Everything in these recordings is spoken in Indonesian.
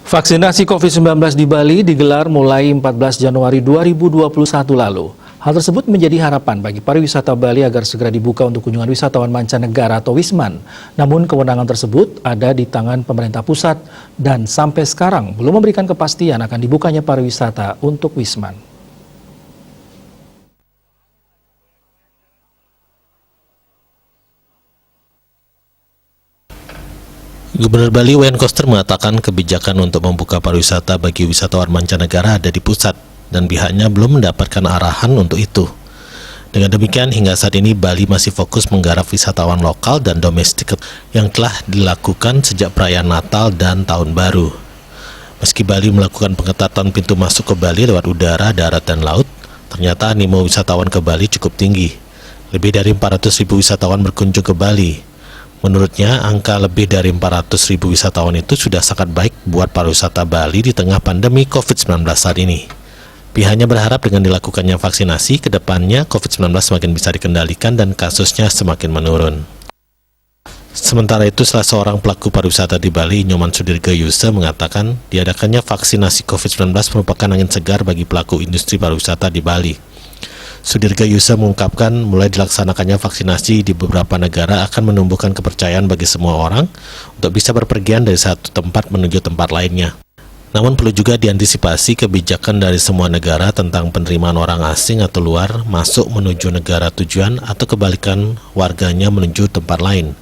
Vaksinasi COVID-19 di Bali digelar mulai 14 Januari 2021 lalu. Hal tersebut menjadi harapan bagi pariwisata Bali agar segera dibuka untuk kunjungan wisatawan mancanegara atau Wisman. Namun kewenangan tersebut ada di tangan pemerintah pusat dan sampai sekarang belum memberikan kepastian akan dibukanya pariwisata untuk Wisman. Gubernur Bali Wayne Koster mengatakan kebijakan untuk membuka pariwisata bagi wisatawan mancanegara ada di pusat dan pihaknya belum mendapatkan arahan untuk itu. Dengan demikian, hingga saat ini Bali masih fokus menggarap wisatawan lokal dan domestik yang telah dilakukan sejak perayaan Natal dan Tahun Baru. Meski Bali melakukan pengetatan pintu masuk ke Bali lewat udara, darat, dan laut, ternyata animo wisatawan ke Bali cukup tinggi. Lebih dari 400.000 wisatawan berkunjung ke Bali. Menurutnya, angka lebih dari 400.000 wisatawan itu sudah sangat baik buat pariwisata Bali di tengah pandemi COVID-19 saat ini. Pihaknya berharap dengan dilakukannya vaksinasi, ke depannya COVID-19 semakin bisa dikendalikan dan kasusnya semakin menurun. Sementara itu, salah seorang pelaku pariwisata di Bali, Nyoman Sudirga Yuse, mengatakan diadakannya vaksinasi COVID-19 merupakan angin segar bagi pelaku industri pariwisata di Bali. Sudirga Yuse mengungkapkan mulai dilaksanakannya vaksinasi di beberapa negara akan menumbuhkan kepercayaan bagi semua orang untuk bisa berpergian dari satu tempat menuju tempat lainnya. Namun perlu juga diantisipasi kebijakan dari semua negara tentang penerimaan orang asing atau luar masuk menuju negara tujuan atau kebalikan warganya menuju tempat lain.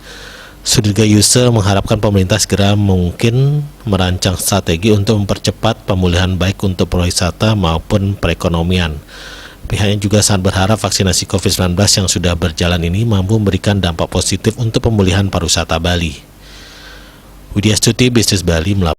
Sudirga Yuse mengharapkan pemerintah segera mungkin merancang strategi untuk mempercepat pemulihan baik untuk pariwisata maupun perekonomian. Pihaknya juga sangat berharap vaksinasi COVID-19 yang sudah berjalan ini mampu memberikan dampak positif untuk pemulihan pariwisata Bali. Widya Stuti, Bisnis Bali, melaporkan.